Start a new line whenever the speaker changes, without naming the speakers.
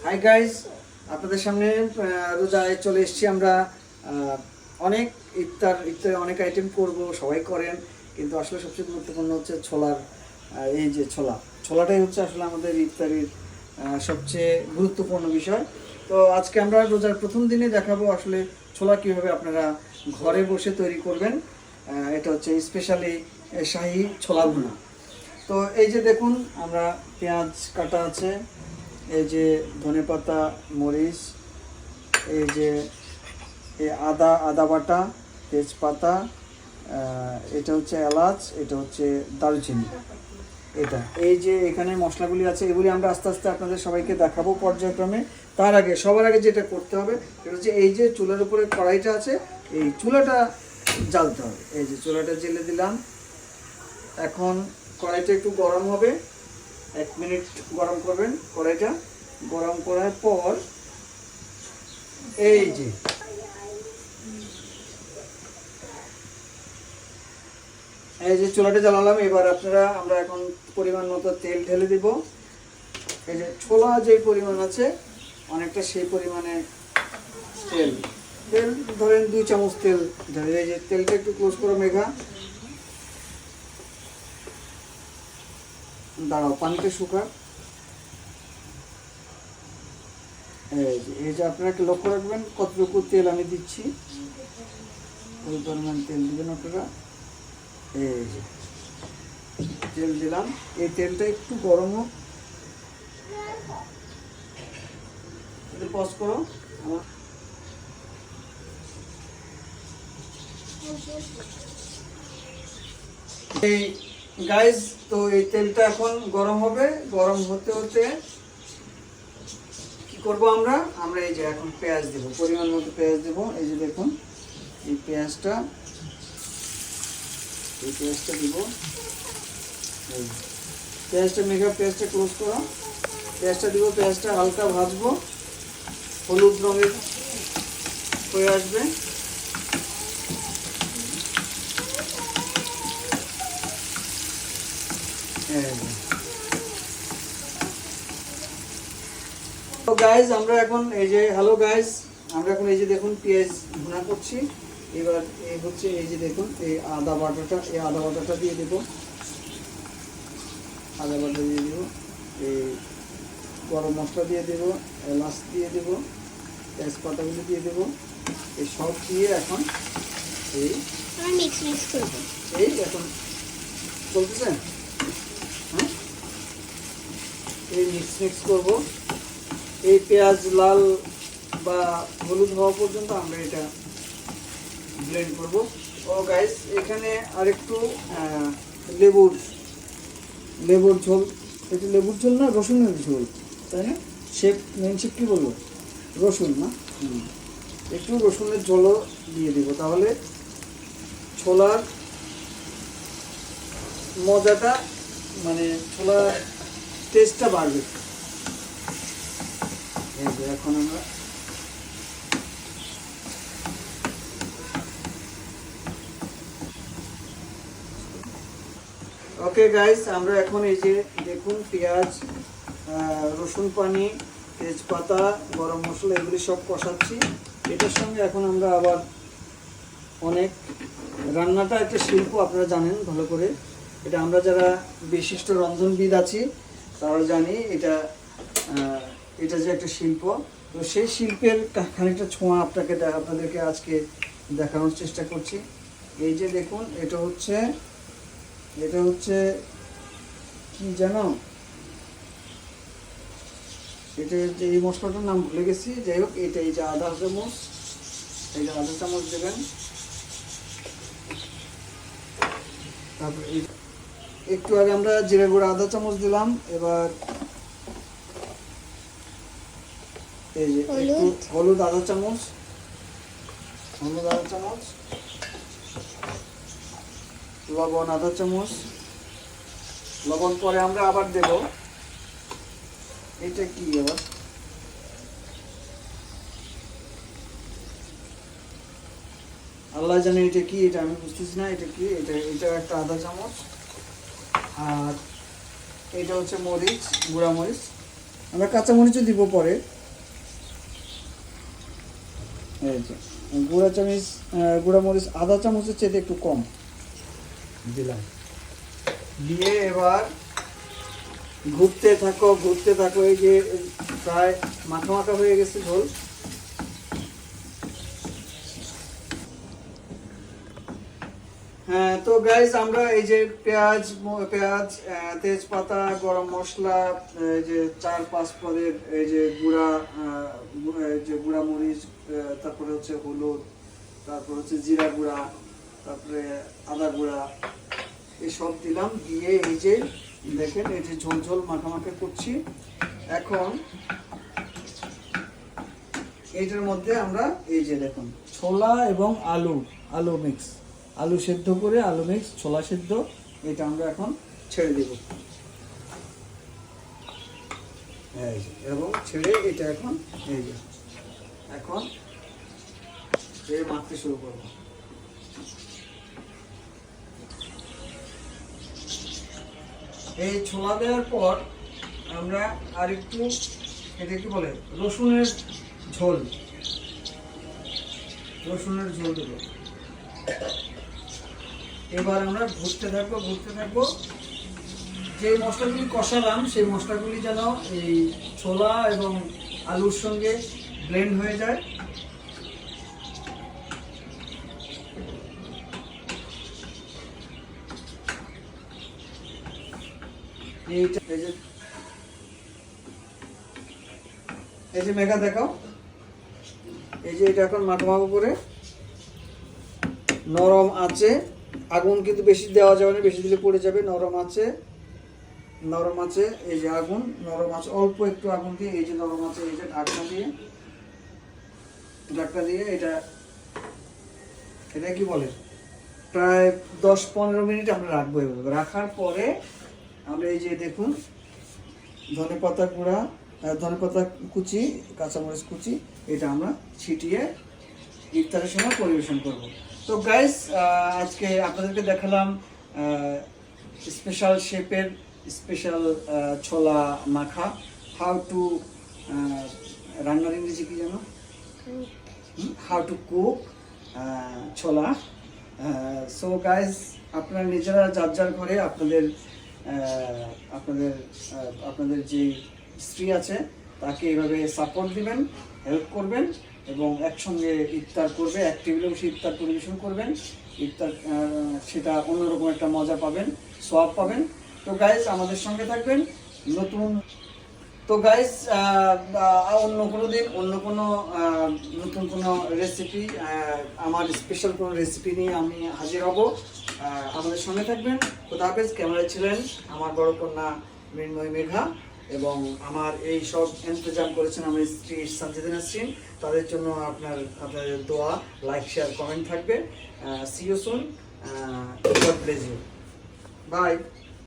Hi guys, আপনাদের সামনে রোজায় চলে এসেছি আমরা। অনেক ইফতারে অনেক আইটেম করব, সবাই করেন, কিন্তু আসলে সবচেয়ে গুরুত্বপূর্ণ হচ্ছে ছোলার। এই যে ছোলাটাই হচ্ছে আসলে আমাদের ইফতারির সবচেয়ে গুরুত্বপূর্ণ বিষয়। তো আজকে আমরা রোজার প্রথম দিনে দেখাবো আসলে ছোলা কীভাবে আপনারা ঘরে বসে তৈরি করবেন। এটা হচ্ছে স্পেশালি শাহী ছোলা ভুনা। তো এই যে দেখুন, আমরা পেঁয়াজ কাটা আছে, এই যে ধনেপাতা, মরিচ, এই যে এই আদা বাটা, তেজপাতা, এটা হচ্ছে এলাচ, এটা হচ্ছে দারুচিনি। এটা এই যে এখানে মশলাগুলি আছে, এগুলি আমরা আস্তে আস্তে আপনাদের সবাইকে দেখাবো পর্যায়ক্রমে। তার আগে সবার আগে যেটা করতে হবে সেটা হচ্ছে এই যে চুলার উপরে কড়াইটা আছে, এই চুলাটা জ্বালতে হবে। এই যে চুলাটা জ্বেলে দিলাম। এখন কড়াইটা একটু গরম হবে, 1 মিনিট গরম করবেন কড়াইটা। গরম করার পর এই যে চুলাটা জ্বালালাম। এবার আমরা এখন পরিমাণ মতো তেল ঢেলে দিব। এই যে ছোলা যে পরিমাণ আছে অনেকটা সেই পরিমাণে তেল ধরেন 2 চামচ তেল ঢেলে। এই যে তেলটা একটু ক্লোজ করো মেঘা, দাঁড়াও পানিটা শুকা। এই যে আপনারা একটু লক্ষ্য রাখবেন কতটুকু তেল আমি দিচ্ছি, ওই পরিমাণ তেল দিবেন আপনারা। এই যে তেল দিলাম, এই তেলটা একটু গরম হোক। পজ করো আমার। এই গাইজ, তো এই তেলটা এখন গরম হবে। গরম হতে হতে কি করব আমরা এই যে এখন পেঁয়াজ দেব, পরিমাণ মতো পেঁয়াজ দেব। এই যে দেখুন এই পেঁয়াজটা দিব। পেঁয়াজটা মেঘা, পেঁয়াজটা ক্লোজ করো। পেঁয়াজটা দিব, পেঁয়াজটা হালকা ভাজবো, হলুদ রঙের হয়ে আসবে। তো গাইজ আমরা এখন এই যে আমরা এখন এই যে দেখুন পেঁয়াজ ভুনা করছি। এবার এই হচ্ছে এই যে দেখুন এই আদা বাটাটা দিয়ে দেব। আদা বাটা দিয়ে দেব, এই গরম মশলা দিয়ে দেব, এলাচ দিয়ে দেব, তেজপাতাগুলো দিয়ে দেব। এই সব দিয়ে এখন এই এখন চলতেছে। হ্যাঁ, এই মিক্স করবো। এই পেঁয়াজ লাল বা হলুদ হওয়া পর্যন্ত আমরা এটা ব্লেন্ড করব। ও গাইস, এখানে আরেকটু লেবুর ঝোল, এটা লেবুর ঝোল না রসুনের ঝোল, তাই না? মেন শেপ কী বলবো, রসুন না? একটু রসুনের ঝোলও দিয়ে দিব, তাহলে ছোলার মজাটা মানে ছোলার টেস্টটা বাড়বে। এই যে এখন আমরা ওকে গাইস, আমরা এখন এই যে দেখুন পেঁয়াজ, রসুন পানি, তেজপাতা, গরম মশলা এগুলি সব কষাচ্ছি। এটার সঙ্গে এখন আমরা আবার অনেক রান্নাটা একটা শিল্প, আপনারা জানেন ভালো করে। এটা আমরা যারা বিশিষ্ট রন্ধনবিদ আছি তারা জানি এটা যে একটা শিল্প। তো সেই শিল্পের খানিকটা ছোঁয়া আপনাদেরকে আজকে দেখানোর চেষ্টা করছি। এই যে দেখুন, এটা হচ্ছে কি জানো, এটা যে এই মশলাটার নাম ভুলে গেছি। যাই হোক, এটা এই যে আধা চামচ দেবেন। তারপর একটু আগে আমরা জিরে গুঁড়া আধা চামচ দিলাম। এবার এই যে একটু হলুদ আধা চামচ, লবণ আধা চামচ। লবণ পরে আমরা আবার দেব। এটা কি আবার, আল্লাহ জানে এটা কি, এটা আমি বুঝতেছি না এটা কি। এটা একটা আধা চামচ। আর এটা হচ্ছে মরিচ, গুঁড়া মরিচ। আমরা কাঁচা মরিচও দিব পরে, এই যে গুঁড়া চামচ, গুঁড়া মরিচ আধা চামচের চেয়ে একটু কম দিলাম। দিয়ে এবার ঘুরতে থাকো। এই যে প্রায় মাখা মাখা হয়ে গেছে ঝোল। হ্যাঁ, তো গাইস আমরা এই যে পেঁয়াজ, তেজপাতা, গরম মশলা, এই যে 4-5 পদের এই যে গুঁড়া মরিচ, তারপরে হচ্ছে হলুদ, তারপর হচ্ছে জিরা গুঁড়া, তারপরে আদা গুঁড়া, এসব দিলাম। দিয়ে এই যে দেখেন এই যে ঝোল ঝোল মাখা মাখা করছি। এখন এইটার মধ্যে আমরা এই যে দেখুন ছোলা এবং আলু মিক্স, আলু সেদ্ধ করে আলু মিক্স ছোলা সেদ্ধ, এটা আমরা এখন ছেড়ে দেব। এই যে এবং ছেড়ে এটা এখন এই যে এখন মাখতে শুরু করব। এই ছোলা দেওয়ার পর আমরা আরেকটু এটা কি বলে রসুনের ঝোল দেবো। এবার আমরা ঘুরতে থাকবো। যে মশলাগুলি কষালাম সেই মশলাগুলি যেন এই ছোলা এবং আলুর সঙ্গে ব্লেন্ড হয়ে যায়। এই যে মেঘা দেখাও, এই যে এটা এখন মাখো করে নরম আছে। আগুন কিন্তু বেশি দেওয়া যাবে না, বেশি দিলে পড়ে যাবে। নরম আছে এই যে আগুন নরম আছে, অল্প একটু আগুন দিয়ে এই যে নরম আছে। এই যে ঢাকনা দিয়ে এটা কি বলে প্রায় 10-15 মিনিট আমরা রাখবো। এভাবে রাখার পরে আমরা এই যে দেখুন ধনেপাতা কুচি, কাঁচামরিচ কুচি, এটা আমরা ছিটিয়ে ইফতারের সময় পরিবেশন করব। তো গাইস আজকে আপনাদেরকে দেখালাম স্পেশাল শেপের স্পেশাল ছোলা মাখা। হাউ টু রান্নার ইংরেজি কি জানো? হাউ টু কুক ছোলা। সো গাইস আপনারা নিজেরা যার ঘরে আপনাদের যে স্ত্রী আছে তাকে এইভাবে সাপোর্ট দিবেন, হেল্প করবেন এবং একসঙ্গে ইফতার করবে, এক টেবিলে বসে ইফতার পরিবেশন করবেন। ইফতার সেটা অন্যরকম একটা মজা পাবেন, সোয়াব পাবেন। তো গাইস আমাদের সঙ্গে থাকবেন। তো গাইস অন্য কোনো দিন অন্য কোনো নতুন কোনো রেসিপি, আমার স্পেশাল কোনো রেসিপি নিয়ে আমি হাজির হব। আমাদের সঙ্গে থাকবেন। খোদা হাফেজ। ক্যামেরায় ছিলেন আমার বড় কন্যা মৃন্ময়ী মেঘা এবং আমার এই সব ইন্তজাম করেছেন আমার স্ত্রী সানজিদা নাসরিন। তাদের জন্য আপনাদের দোয়া, লাইক, শেয়ার, কমেন্ট থাকবে। See you soon. God bless you. By.